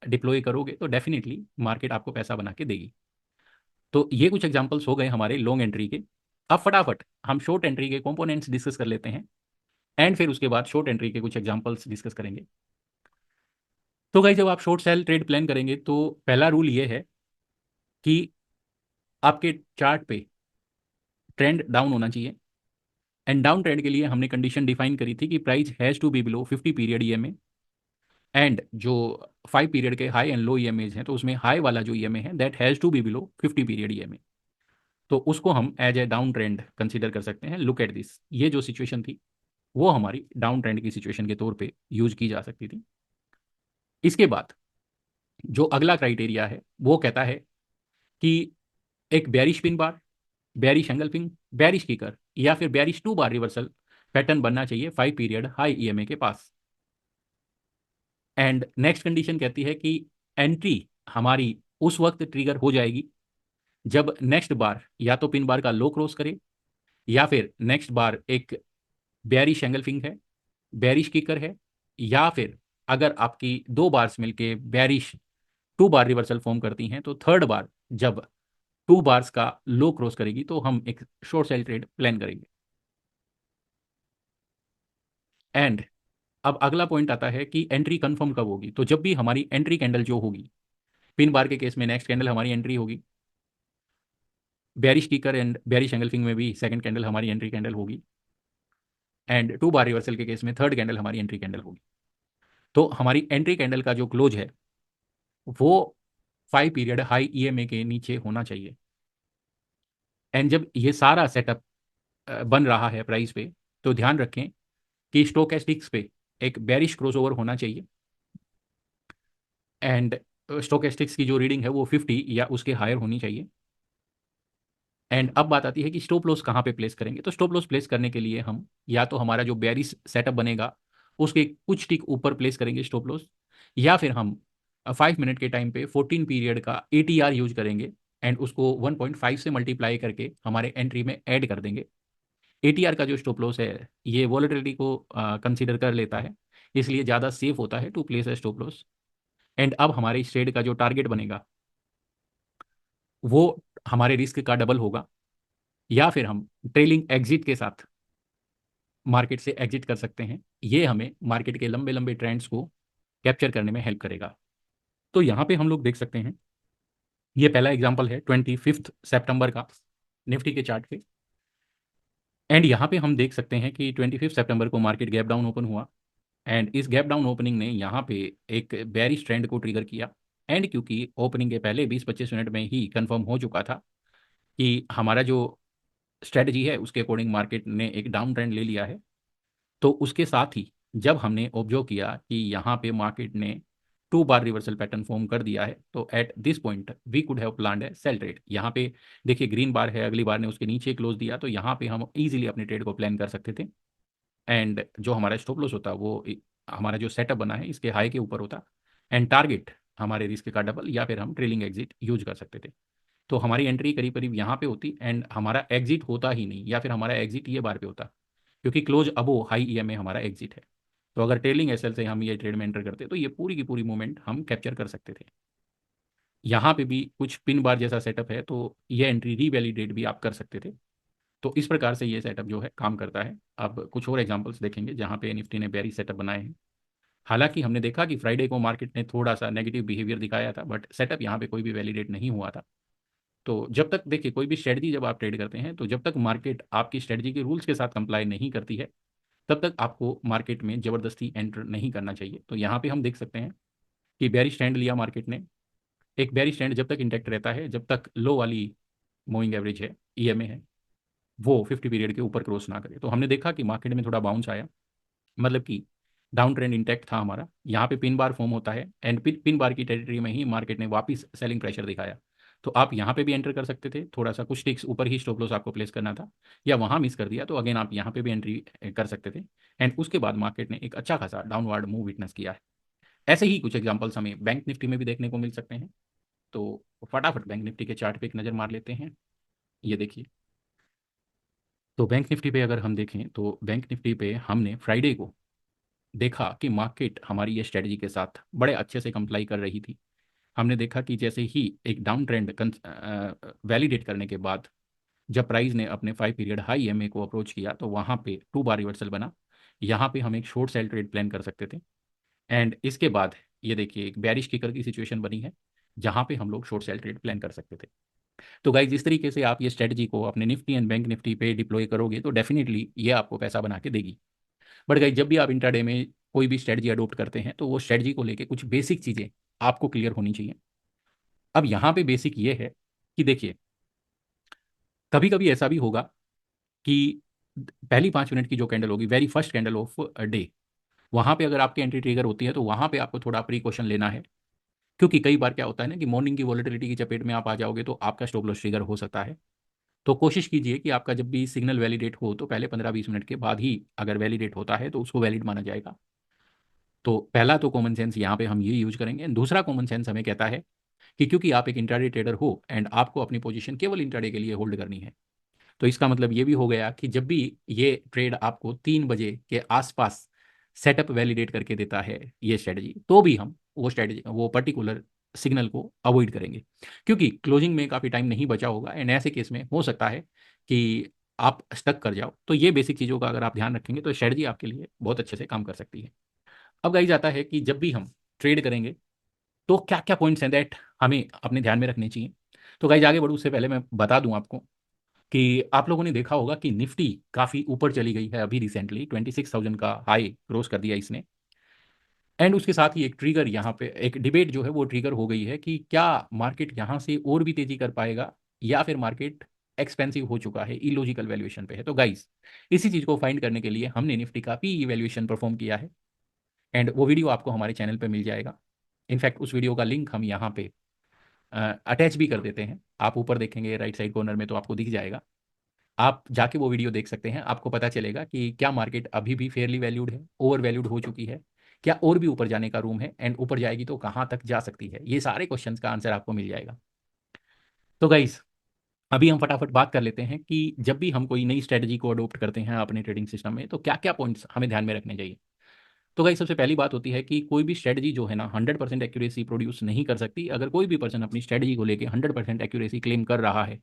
डिप्लॉय करोगे तो डेफिनेटली मार्केट आपको पैसा बना के देगी। तो ये कुछ एग्जांपल्स हो गए हमारे लॉन्ग एंट्री के। अब फटाफट हम शॉर्ट एंट्री के कंपोनेंट्स डिस्कस कर लेते हैं एंड फिर उसके बाद शॉर्ट एंट्री के कुछ एग्जांपल्स डिस्कस करेंगे। तो गाइस जब आप शॉर्ट सेल ट्रेड प्लान करेंगे तो पहला रूल ये है कि आपके चार्ट पे ट्रेंड डाउन होना चाहिए एंड डाउन ट्रेंड के लिए हमने कंडीशन डिफाइन करी थी कि price has to be below 50 period EMA and जो 5 पीरियड के हाई एंड लो ईएमएज हैं तो उसमें हाई वाला जो ईएमए है that has to be below 50 period EMA. तो उसको हम as a down trend consider कर सकते हैं। लुक एट दिस, ये जो सिचुएशन थी वो हमारी डाउन ट्रेंड की सिचुएशन के तौर पे यूज की जा सकती थी। इसके बाद जो अगला क्राइटेरिया है वो कहता है कि एक bearish pin bar, bearish engulfing, bearish kicker या फिर बेरिश 2 बार रिवर्सल पैटर्न बनना चाहिए 5 पीरियड हाई ईएमए के पास। एंड नेक्स्ट कंडीशन कहती है कि एंट्री हमारी उस वक्त ट्रिगर हो जाएगी जब नेक्स्ट बार या तो पिन बार का लो क्रॉस करे या फिर नेक्स्ट बार एक बेरिश एंगल्फिंग है, बेरिश किकर है, या फिर अगर आपकी 2 बार्स मिलके बेरिश 2 बार रिवर्सल फॉर्म करती हैं तो थर्ड बार जब 2 बार्स का लो क्रॉस करेगी तो हम एक शॉर्ट सेल ट्रेड प्लान करेंगे। एंड अब अगला पॉइंट आता है कि एंट्री कंफर्म कब होगी। तो जब भी हमारी एंट्री कैंडल जो होगी, पिन बार के केस में नेक्स्ट कैंडल हमारी एंट्री होगी, बेरिश कीकर एंड बेरिश एंगल्फिंग में भी सेकंड कैंडल हमारी एंट्री कैंडल होगी एंड 2 बार रिवर्सल के केस में थर्ड कैंडल हमारी एंट्री कैंडल होगी। तो हमारी एंट्री कैंडल का जो क्लोज है वो 5 पीरियड हाई ईएमए के नीचे होना चाहिए। एंड जब ये सारा सेटअप बन रहा है प्राइस पे तो ध्यान रखें कि स्टोकेस्टिक्स पे एक बेरिश क्रॉसओवर होना चाहिए एंड स्टोकेस्टिक्स की जो रीडिंग है वो 50 या उसके हायर होनी चाहिए। एंड अब बात आती है कि स्टॉप लॉस कहाँ पे प्लेस करेंगे। तो स्टॉप लॉस प्लेस करने के लिए हम या तो हमारा जो बेरिश सेटअप बनेगा उसके कुछ टिक ऊपर प्लेस करेंगे स्टॉप लॉस, या फिर हम 5 मिनट के टाइम पे 14 पीरियड का एटीआर यूज करेंगे एंड उसको 1.5 से मल्टीप्लाई करके हमारे एंट्री में ऐड कर देंगे। एटीआर का जो स्टॉप लॉस है ये वॉलेटिलिटी को कंसीडर कर लेता है, इसलिए ज़्यादा सेफ होता है टू प्लेस है स्टॉप लॉस। एंड अब हमारे इस ट्रेड का जो टारगेट बनेगा वो हमारे रिस्क का डबल होगा, या फिर हम ट्रेलिंग एग्जिट के साथ मार्केट से एग्जिट कर सकते हैं। ये हमें मार्केट के लंबे लंबे ट्रेंड्स को कैप्चर करने में हेल्प करेगा। तो यहाँ पे हम लोग देख सकते हैं, ये पहला एग्जाम्पल है 25 सितंबर का निफ्टी के चार्ट पे। एंड यहाँ पे हम देख सकते हैं कि 25 सितंबर को मार्केट गैप डाउन ओपन हुआ एंड इस गैप डाउन ओपनिंग ने यहाँ पे एक बेरिश ट्रेंड को ट्रिगर किया। एंड क्योंकि ओपनिंग के पहले 20-25 मिनट में ही कंफर्म हो चुका था कि हमारा जो स्ट्रेटजी है उसके अकॉर्डिंग मार्केट ने एक डाउन ट्रेंड ले लिया है, तो उसके साथ ही जब हमने ऑब्जर्व किया कि यहाँ पे मार्केट ने टू बार रिवर्सल पैटर्न फॉर्म कर दिया है, तो at this point we could have planned है सेल ट्रेड। यहाँ पे देखिए ग्रीन बार है, अगली बार ने उसके नीचे क्लोज दिया, तो यहाँ पे हम इजीली अपने ट्रेड को प्लान कर सकते थे। एंड जो हमारा स्टॉप लॉस होता वो हमारा जो सेटअप बना है इसके हाई के ऊपर होता, एंड टारगेट हमारे रिस्क का डबल, या फिर हम ट्रेलिंग एग्जिट यूज कर सकते थे। तो हमारी एंट्री करीब करीब यहाँ पे होती एंड हमारा एग्जिट होता ही नहीं, या फिर हमारा एग्जिट ये बार पे होता, क्योंकि क्लोज अबो हाई ईएमए हमारा एग्जिट है। तो अगर ट्रेलिंग एसएल से हम ये ट्रेड में एंटर करते तो ये पूरी की पूरी मूवमेंट हम कैप्चर कर सकते थे। यहाँ पे भी कुछ पिन बार जैसा सेटअप है, तो ये एंट्री रीवैलिडेट भी आप कर सकते थे। तो इस प्रकार से ये सेटअप जो है काम करता है। अब कुछ और एग्जांपल्स देखेंगे जहाँ पे निफ्टी ने बेरी सेटअप बनाए हैं। हालांकि हमने देखा कि फ्राइडे को मार्केट ने थोड़ा सा नेगेटिव बिहेवियर दिखाया था, बट सेटअप यहाँ पे कोई भी वैलिडेट नहीं हुआ था। तो जब तक देखिए कोई भी स्ट्रेटजी जब आप ट्रेड करते हैं, तो जब तक मार्केट आपकी स्ट्रेटजी के रूल्स के साथ कंप्लाई नहीं करती है, तब तक आपको मार्केट में ज़बरदस्ती एंटर नहीं करना चाहिए। तो यहाँ पे हम देख सकते हैं कि बेरी स्टैंड लिया मार्केट ने। एक बेरी स्टैंड जब तक इंटैक्ट रहता है, जब तक लो वाली मूविंग एवरेज है, ईएमए है, वो 50 पीरियड के ऊपर क्रॉस ना करे। तो हमने देखा कि मार्केट में थोड़ा बाउंस आया, मतलब कि डाउन ट्रेंड इंटैक्ट था हमारा। यहाँ पे पिन बार फॉर्म होता है, एंड पिन बार की टेरिटरी में ही मार्केट ने वापस सेलिंग प्रेशर दिखाया। तो आप यहाँ पे भी एंटर कर सकते थे, थोड़ा सा कुछ टिक्स ऊपर ही स्टॉप लॉस आपको प्लेस करना था, या वहाँ मिस कर दिया तो अगेन आप यहाँ पे भी एंट्री कर सकते थे। एंड उसके बाद मार्केट ने एक अच्छा खासा डाउनवर्ड मूव विटनेस किया है। ऐसे ही कुछ एग्जाम्पल्स हमें बैंक निफ्टी में भी देखने को मिल सकते हैं। तो फटाफट बैंक निफ्टी के चार्ट पे एक नज़र मार लेते हैं। ये देखिए, तो बैंक निफ्टी पे अगर हम देखें, तो बैंक निफ्टी पे हमने फ्राइडे को देखा कि मार्केट हमारी ये स्ट्रेटजी के साथ बड़े अच्छे से कंप्लाई कर रही थी। हमने देखा कि जैसे ही एक डाउन ट्रेंड वैलिडेट करने के बाद जब प्राइस ने अपने 5 पीरियड हाई एमए को अप्रोच किया, तो वहाँ पे टू बार रिवर्सल बना। यहाँ पे हम एक शॉर्ट सेल ट्रेड प्लान कर सकते थे। एंड इसके बाद ये देखिए एक बैरिश किकर की सिचुएशन बनी है, जहाँ पे हम लोग शॉर्ट सेल ट्रेड प्लान कर सकते थे। तो गाइज जिस तरीके से आप ये स्ट्रेटजी को अपने निफ्टी एंड बैंक निफ्टी पे डिप्लॉय करोगे, तो डेफिनेटली ये आपको पैसा बना के देगी। बट गाइज जब भी आप इंट्राडे में कोई भी स्ट्रेटजी अडोप्ट करते हैं, तो वो स्ट्रेटजी को लेके कुछ बेसिक चीज़ें आपको क्लियर होनी चाहिए। अब यहाँ पे बेसिक ये है कि देखिए, कभी कभी ऐसा भी होगा कि पहली 5 मिनट की जो कैंडल होगी, very first candle of day, वहाँ पे अगर आपकी एंट्री ट्रिगर होती है, तो वहाँ पे आपको थोड़ा प्रीकॉशन लेना है। क्योंकि कई बार क्या होता है ना कि मॉर्निंग की वॉलेटिलिटी की चपेट में आप आ जाओगे, तो आपका स्टॉप लॉस ट्रिगर हो सकता है। तो कोशिश कीजिए कि आपका जब भी सिग्नल वैलिडेट हो, तो पहले 15-20 मिनट के बाद ही अगर वैलिडेट होता है तो उसको वैलिड माना जाएगा। तो पहला तो कॉमन सेंस यहाँ पे हम ये यूज करेंगे। दूसरा कॉमन सेंस हमें कहता है कि क्योंकि आप एक इंट्राडे ट्रेडर हो एंड आपको अपनी पोजीशन केवल इंट्राडे के लिए होल्ड करनी है, तो इसका मतलब ये भी हो गया कि जब भी ये ट्रेड आपको 3 बजे के आसपास सेटअप वैलिडेट करके देता है ये स्ट्रेटजी, तो भी हम वो स्ट्रेटजी वो पर्टिकुलर सिग्नल को अवॉइड करेंगे, क्योंकि क्लोजिंग में काफ़ी टाइम नहीं बचा होगा एंड ऐसे केस में हो सकता है कि आप स्टक कर जाओ। तो ये बेसिक चीज़ों का अगर आप ध्यान रखेंगे, तो स्ट्रेटजी आपके लिए बहुत अच्छे से काम कर सकती है। अब गाइस जाता है कि जब भी हम ट्रेड करेंगे, तो क्या क्या पॉइंट्स हैं दैट हमें अपने ध्यान में रखने चाहिए। तो गाइस आगे बढ़ूँ उससे पहले मैं बता दूं आपको कि आप लोगों ने देखा होगा कि निफ्टी काफ़ी ऊपर चली गई है। अभी रिसेंटली 26,000 का हाई क्रॉस कर दिया इसने। एंड उसके साथ ही एक ट्रिगर यहाँ पे एक डिबेट जो है वो ट्रिगर हो गई है कि क्या मार्केट यहाँ से और भी तेजी कर पाएगा, या फिर मार्केट एक्सपेंसिव हो चुका है, इलॉजिकल वैल्यूएशन पे है। तो गाइस इसी चीज़ को फाइंड करने के लिए हमने निफ्टी का पी वैल्यूएशन परफॉर्म किया है, एंड वो वीडियो आपको हमारे चैनल पे मिल जाएगा। इनफैक्ट उस वीडियो का लिंक हम यहाँ पे अटैच भी कर देते हैं। आप ऊपर देखेंगे राइट साइड कॉर्नर में, तो आपको दिख जाएगा। आप जाके वो वीडियो देख सकते हैं, आपको पता चलेगा कि क्या मार्केट अभी भी फेयरली वैल्यूड है, ओवर वैल्यूड हो चुकी है, क्या और भी ऊपर जाने का रूम है, एंड ऊपर जाएगी तो कहाँ तक जा सकती है। ये सारे क्वेश्चंस का आंसर आपको मिल जाएगा। तो गाइस अभी हम फटाफट बात कर लेते हैं कि जब भी हम कोई नई स्ट्रेटजी को अडोप्ट करते हैं अपने ट्रेडिंग सिस्टम में, तो क्या क्या पॉइंट्स हमें ध्यान में रखने चाहिए। तो गाइस सबसे पहली बात होती है कि कोई भी स्ट्रेटजी जो है ना 100% एक्यूरेसी प्रोड्यूस नहीं कर सकती। अगर कोई भी पर्सन अपनी स्ट्रेटजी को लेके 100% एक्यूरेसी क्लेम कर रहा है,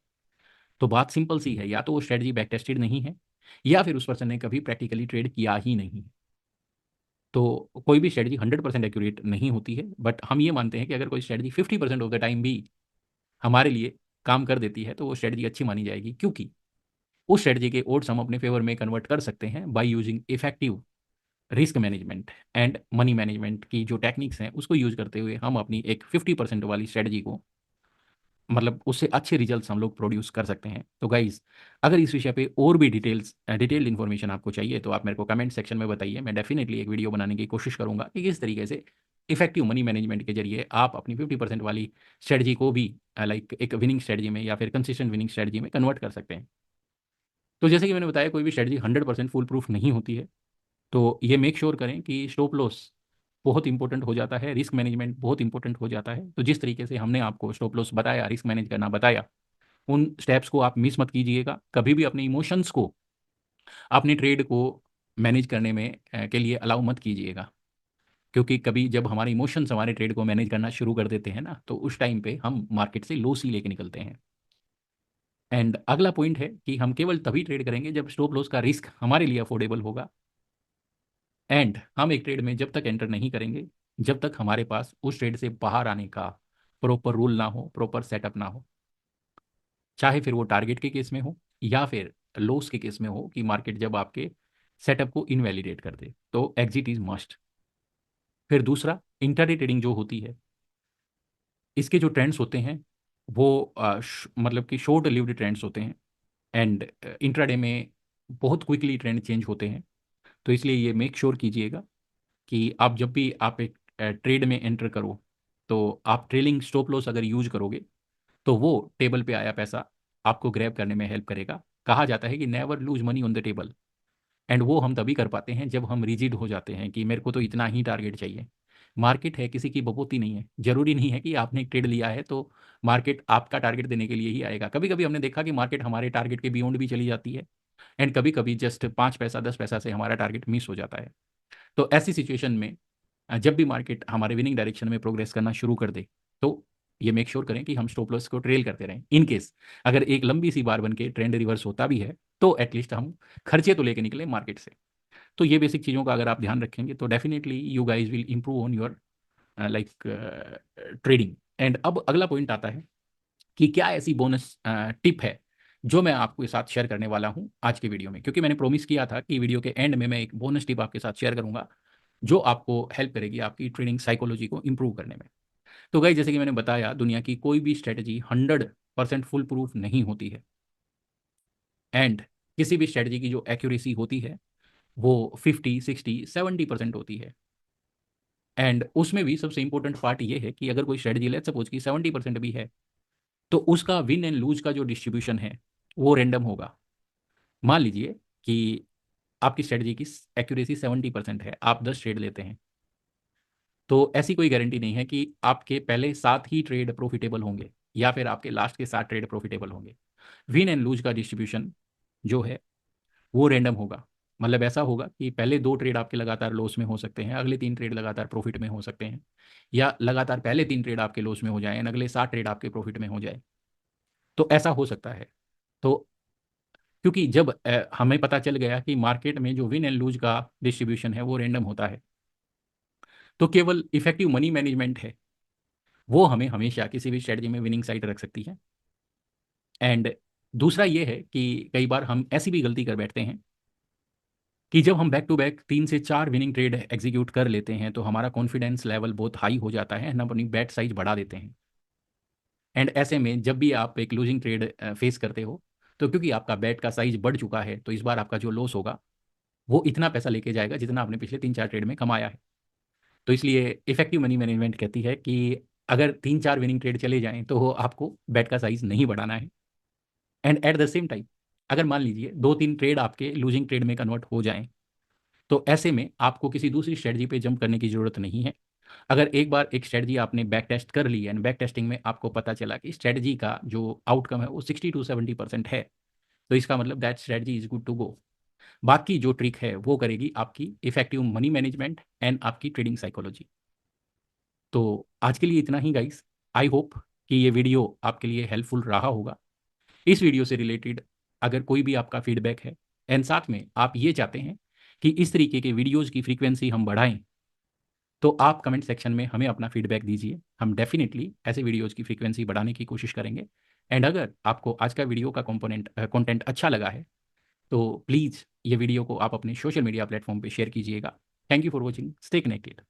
तो बात सिंपल सी है, या तो वो स्ट्रेटजी बैक टेस्टेड नहीं है, या फिर उस पर्सन ने कभी प्रैक्टिकली ट्रेड किया ही नहीं। तो कोई भी स्ट्रेटजी 100% एक्यूरेट नहीं होती है, बट हम ये मानते हैं कि अगर कोई स्ट्रेटजी 50% ऑफ द टाइम भी हमारे लिए काम कर देती है, तो वो स्ट्रेटजी अच्छी मानी जाएगी, क्योंकि उस स्ट्रेटजी के ओड्स हम अपने फेवर में कन्वर्ट कर सकते हैं by using effective risk management and money management की जो टेक्निक्स हैं, उसको यूज करते हुए हम अपनी एक 50% वाली स्ट्रेटजी को, मतलब उससे अच्छे रिजल्ट्स हम लोग प्रोड्यूस कर सकते हैं। तो गाइज अगर इस विषय पे और भी डिटेल्ड इन्फॉर्मेशन आपको चाहिए, तो आप मेरे को कमेंट सेक्शन में बताइए। मैं डेफिनेटली एक वीडियो बनाने की कोशिश करूंगा कि किस तरीके से इफेक्टिव मनी मैनेजमेंट के जरिए आप अपनी 50% वाली स्ट्रेटजी को भी लाइक एक विनिंग स्ट्रेटजी में या फिर कंसिस्टेंट विनिंग स्ट्रेटजी में कन्वर्ट कर सकते हैं। तो जैसे कि मैंने बताया, कोई भी स्ट्रेटजी 100% फुल प्रूफ नहीं होती है। तो ये मेक श्योर करें कि स्टॉप लॉस बहुत इंपॉर्टेंट हो जाता है, रिस्क मैनेजमेंट बहुत इंपॉर्टेंट हो जाता है। तो जिस तरीके से हमने आपको स्टॉप लॉस बताया, रिस्क मैनेज करना बताया, उन स्टेप्स को आप मिस मत कीजिएगा। कभी भी अपने इमोशंस को, अपने ट्रेड को मैनेज करने में के लिए अलाउ मत कीजिएगा, क्योंकि कभी जब हमारे इमोशंस हमारे ट्रेड को मैनेज करना शुरू कर देते हैं ना, तो उस टाइम पे हम मार्केट से लॉस ही लेके निकलते हैं। एंड अगला पॉइंट है कि हम केवल तभी ट्रेड करेंगे जब स्टॉप लॉस का रिस्क हमारे लिए अफोर्डेबल होगा। एंड हम एक ट्रेड में जब तक एंटर नहीं करेंगे जब तक हमारे पास उस ट्रेड से बाहर आने का प्रॉपर रूल ना हो, प्रॉपर सेटअप ना हो, चाहे फिर वो टारगेट के केस में हो या फिर लॉस के केस में हो कि मार्केट जब आपके सेटअप को इनवैलिडेट कर दे, तो एग्जिट इज मस्ट। फिर दूसरा, इंटरडे ट्रेडिंग जो होती है, इसके जो ट्रेंड्स होते हैं वो मतलब कि शॉर्ट लिव्ड ट्रेंड्स होते हैं। एंड इंट्राडे में बहुत क्विकली ट्रेंड चेंज होते हैं। तो इसलिए ये मेक श्योर कीजिएगा कि आप जब भी आप एक ट्रेड में एंटर करो, तो आप ट्रेलिंग स्टॉप लॉस अगर यूज करोगे तो वो टेबल पे आया पैसा आपको ग्रैब करने में हेल्प करेगा। कहा जाता है कि never lose money on the table. And वो हम तभी कर पाते हैं जब हम रिजिड हो जाते हैं कि मेरे को तो इतना ही टारगेट चाहिए। मार्केट है, किसी की बपोती नहीं है। जरूरी नहीं है कि आपने एक ट्रेड लिया है तो मार्केट आपका टारगेट देने के लिए ही आएगा। कभी कभी हमने देखा कि मार्केट हमारे टारगेट के बियॉन्ड भी चली जाती है। एंड कभी कभी जस्ट 5 पैसा 10 पैसा से हमारा टारगेट मिस हो जाता है। तो ऐसी सिचुएशन में जब भी मार्केट हमारे विनिंग डायरेक्शन में प्रोग्रेस करना शुरू कर दे, तो ये मेक श्योर करें कि हम स्टॉप लॉस को ट्रेल करते रहें। इन केस अगर एक लंबी सी बार बन के ट्रेंड रिवर्स होता भी है, तो एटलीस्ट हम खर्चे तो लेके निकले मार्केट से। तो ये बेसिक चीज़ों का अगर आप ध्यान रखेंगे तो definitely you guys will improve on your like trading. And अब अगला पॉइंट आता है कि क्या ऐसी बोनस टिप है जो मैं आपके साथ शेयर करने वाला हूं आज के वीडियो में, क्योंकि मैंने प्रॉमिस किया था कि वीडियो के एंड में मैं एक बोनस टिप आपके साथ शेयर करूंगा जो आपको हेल्प करेगी आपकी ट्रेडिंग साइकोलॉजी को इंप्रूव करने में। तो गाइस, जैसे कि मैंने बताया, दुनिया की कोई भी स्ट्रेटजी 100% फुल प्रूफ नहीं होती है। एंड किसी भी स्ट्रेटजी की जो एक्यूरेसी होती है वो 50, 60, 70% होती है। एंड उसमें भी सबसे इंपॉर्टेंट पार्ट ये है कि अगर कोई स्ट्रेटजी लेट्स सपोज कि 70% भी है, तो उसका विन एंड लूज का जो डिस्ट्रीब्यूशन है वो रेंडम होगा। मान लीजिए कि आपकी स्ट्रेटजी की एक्यूरेसी 70% है, आप 10 ट्रेड लेते हैं, तो ऐसी कोई गारंटी नहीं है कि आपके पहले 7 ही ट्रेड प्रॉफिटेबल होंगे या फिर आपके लास्ट के 7 ट्रेड प्रॉफिटेबल होंगे। विन एंड लूज का डिस्ट्रीब्यूशन जो है वो रेंडम होगा। मतलब ऐसा होगा कि पहले 2 ट्रेड आपके लगातार लॉस में हो सकते हैं, अगले 3 ट्रेड लगातार प्रॉफिट में हो सकते हैं, या लगातार पहले 3 ट्रेड आपके लॉस में हो जाए अगले 7 ट्रेड आपके प्रॉफिट में हो जाए। तो ऐसा हो सकता है। तो क्योंकि जब हमें पता चल गया कि मार्केट में जो विन एंड लूज का डिस्ट्रीब्यूशन है वो रेंडम होता है, तो केवल इफेक्टिव मनी मैनेजमेंट है वो हमें हमेशा किसी भी स्ट्रेटजी में विनिंग साइड रख सकती है। एंड दूसरा ये है कि कई बार हम ऐसी भी गलती कर बैठते हैं कि जब हम बैक टू बैक 3 से 4 विनिंग ट्रेड एग्जीक्यूट कर लेते हैं तो हमारा कॉन्फिडेंस लेवल बहुत हाई हो जाता है, हम अपनी बैट साइज बढ़ा देते हैं। एंड ऐसे में जब भी आप एक लूजिंग ट्रेड फेस करते हो, तो क्योंकि आपका बैट का साइज बढ़ चुका है, तो इस बार आपका जो लॉस होगा वो इतना पैसा लेके जाएगा जितना आपने पिछले 3 4 ट्रेड में कमाया है। तो इसलिए इफेक्टिव मनी मैनेजमेंट कहती है कि अगर 3 4 विनिंग ट्रेड चले जाएं तो आपको बैट का साइज नहीं बढ़ाना है। And at the same time, अगर मान लीजिए 2 3 ट्रेड आपके लूजिंग ट्रेड में कन्वर्ट हो जाएं, तो ऐसे में आपको किसी दूसरी स्ट्रेटजी पे जंप करने की जरूरत नहीं है। अगर एक बार एक स्ट्रेटजी आपने बैक टेस्ट कर ली एंड बैक टेस्टिंग में आपको पता चला कि स्ट्रेटजी का जो आउटकम है वो 60 to 70% है, तो इसका मतलब that strategy is good to go. बाकी जो ट्रिक है वो करेगी आपकी इफेक्टिव मनी मैनेजमेंट एंड आपकी ट्रेडिंग साइकोलॉजी। तो आज के लिए इतना ही गाइस। आई होप कि ये वीडियो आपके लिए हेल्पफुल रहा होगा। इस वीडियो से रिलेटेड अगर कोई भी आपका फीडबैक है एंड साथ में आप ये चाहते हैं कि इस तरीके के वीडियोज़ की फ्रीक्वेंसी हम बढ़ाएं, तो आप कमेंट सेक्शन में हमें अपना फीडबैक दीजिए। हम डेफिनेटली ऐसे वीडियोज़ की फ्रीक्वेंसी बढ़ाने की कोशिश करेंगे। एंड अगर आपको आज का वीडियो का कंटेंट अच्छा लगा है, तो प्लीज़ ये वीडियो को आप अपने सोशल मीडिया प्लेटफॉर्म पे शेयर कीजिएगा। Thank you for watching, stay connected.